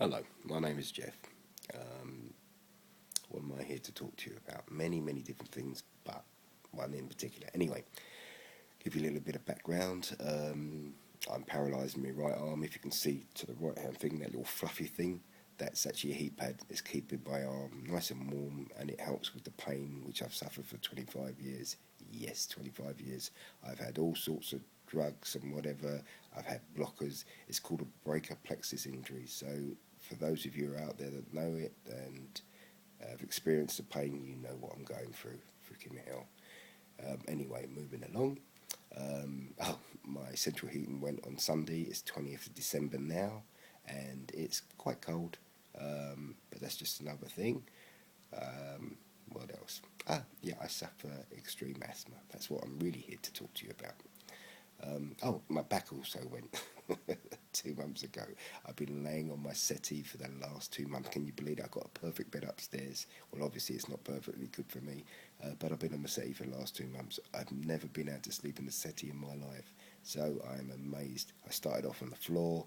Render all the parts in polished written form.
Hello, my name is Jeff. Um, what am I here to talk to you about? Many, many different things, but one in particular. Anyway, give you a little bit of background. I'm paralysed in my right arm. If you can see to the right hand thing, that little fluffy thing, that's actually a heat pad. It's keeping my arm nice and warm, and it helps with the pain which I've suffered for 25 years. Yes, 25 years. I've had all sorts of drugs and whatever. I've had blockers. It's called a breaker plexus injury. So for those of you who are out there that know it and have experienced the pain, you know what I'm going through. Freaking hell. Anyway, moving along. My central heating went on Sunday. It's 20th of December now, and it's quite cold. But that's just another thing. What else? Yeah, I suffer extreme asthma. That's what I'm really here to talk to you about. My back also went 2 months ago. I've been laying on my settee for the last 2 months. Can you believe it? I've got a perfect bed upstairs. Well, obviously it's not perfectly good for me, but I've been on my settee for the last 2 months. I've never been able to sleep in a settee in my life, so I'm amazed. I started off on the floor,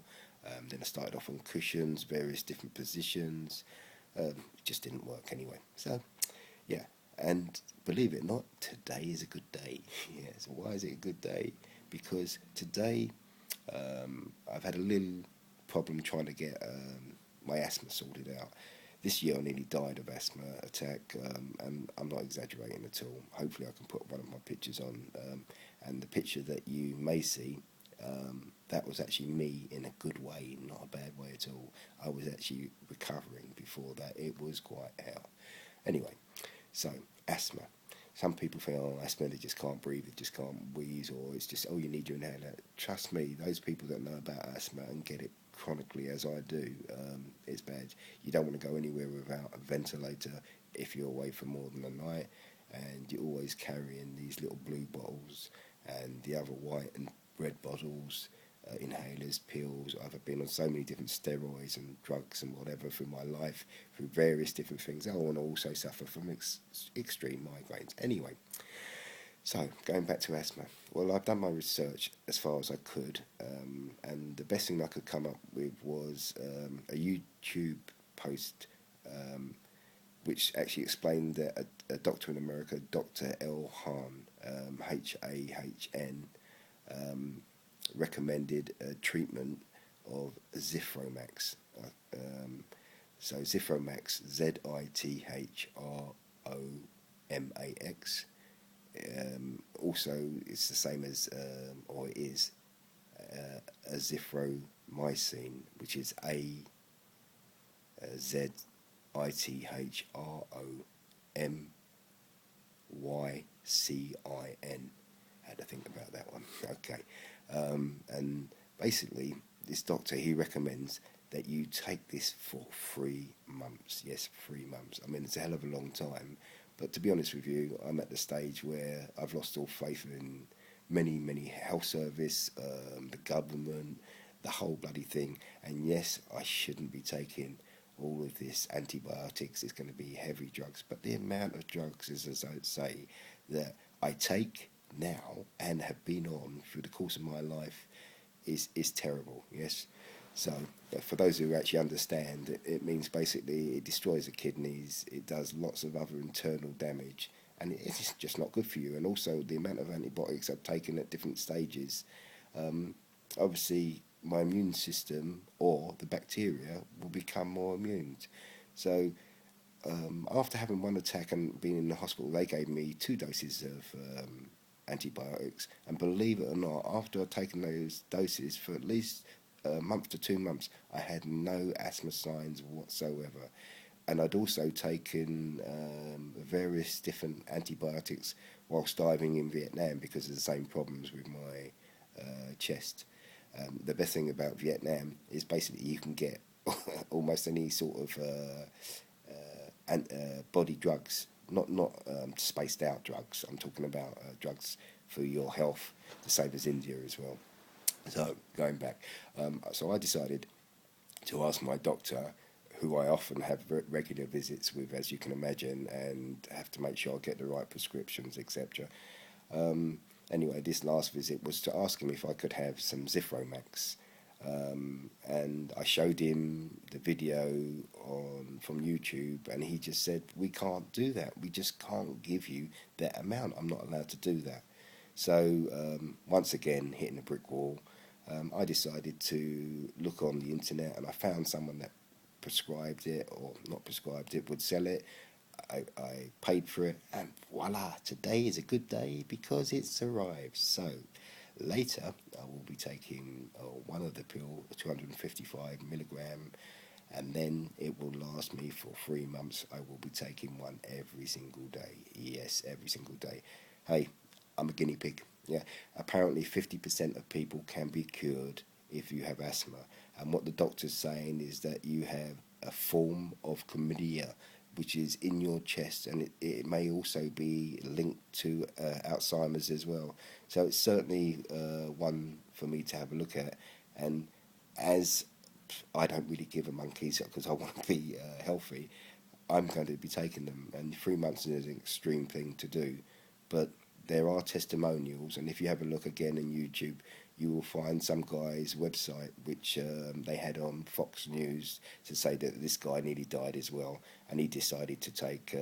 then I started off on cushions, various different positions. It just didn't work anyway. So, yeah. And believe it or not, today is a good day. Yeah, so why is it a good day? Because today I've had a little problem trying to get my asthma sorted out. This year I nearly died of asthma attack, and I'm not exaggerating at all. Hopefully I can put one of my pictures on, and the picture that you may see, that was actually me in a good way, not a bad way at all. I was actually recovering before that. It was quite hell. Anyway, so asthma. Some people think, oh, asthma, they just can't breathe, they just can't wheeze, or it's just, oh, you need your inhaler. Trust me, those people that know about asthma and get it chronically as I do, it's bad. You don't want to go anywhere without a ventilator if you're away for more than a night, and you're always carrying these little blue bottles and the other white and red bottles, inhalers, pills. I've been on so many different steroids and drugs and whatever through my life, through various different things. Oh, and I also suffer from extreme migraines. Anyway, so going back to asthma. Well, I've done my research as far as I could, and the best thing I could come up with was a YouTube post which actually explained that a doctor in America, Dr. L. Hahn, Hahn, recommended a treatment of Zithromax. So Zithromax, Zithromax. Also, it's the same as, or it is, azithromycin, which is Zithromax. Had to think about that one. Okay. And basically, this doctor, he recommends that you take this for 3 months. Yes, 3 months. I mean, it's a hell of a long time. But to be honest with you, I'm at the stage where I've lost all faith in many, many health service, the government, the whole bloody thing. And yes, I shouldn't be taking all of this antibiotics. It's going to be heavy drugs. But the amount of drugs, as I say, that I take now and have been on through the course of my life is terrible. Yes. So for those who actually understand, it means basically it destroys the kidneys, it does lots of other internal damage, and it's just not good for you. And also the amount of antibiotics I've taken at different stages, obviously my immune system or the bacteria will become more immune. So after having one attack and being in the hospital, they gave me 2 doses of antibiotics, and believe it or not, after I'd taken those doses for at least a month to 2 months, I had no asthma signs whatsoever. And I'd also taken various different antibiotics whilst diving in Vietnam because of the same problems with my chest. The best thing about Vietnam is basically you can get almost any sort of body drugs, not spaced out drugs. I'm talking about drugs for your health, the same as India as well. So going back, so I decided to ask my doctor, who I often have regular visits with, as you can imagine, and have to make sure I get the right prescriptions, etc. Anyway, this last visit was to ask him if I could have some Zithromax. And I showed him the video from YouTube, and he just said, we can't do that. We just can't give you that amount. I'm not allowed to do that. So once again, hitting a brick wall, I decided to look on the internet, and I found someone that prescribed it, or not prescribed it, would sell it. I paid for it, and voila, today is a good day because it's arrived. So later, I will be taking one of the pill, 255 milligram, and then it will last me for 3 months. I will be taking one every single day. Yes, every single day. Hey, I'm a guinea pig. Yeah, apparently 50% of people can be cured if you have asthma, and what the doctor's saying is that you have a form of chlamydia which is in your chest, and it may also be linked to Alzheimer's as well. So it's certainly one for me to have a look at. And as I don't really give a monkeys because I want to be healthy, I'm going to be taking them. And 3 months is an extreme thing to do, but there are testimonials, and if you have a look again on YouTube, you will find some guy's website which they had on Fox News to say that this guy nearly died as well, and he decided to take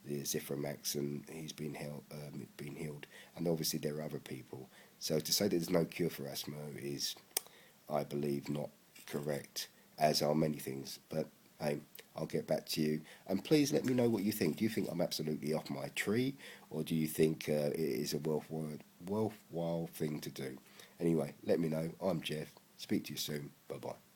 the Zithromax, and he's been healed. And obviously there are other people. So to say that there's no cure for asthma is, I believe, not correct, as are many things. But hey, I'll get back to you. And please let me know what you think. Do you think I'm absolutely off my tree, or do you think it is a worthwhile thing to do? Anyway, let me know. I'm Jeff. Speak to you soon. Bye-bye.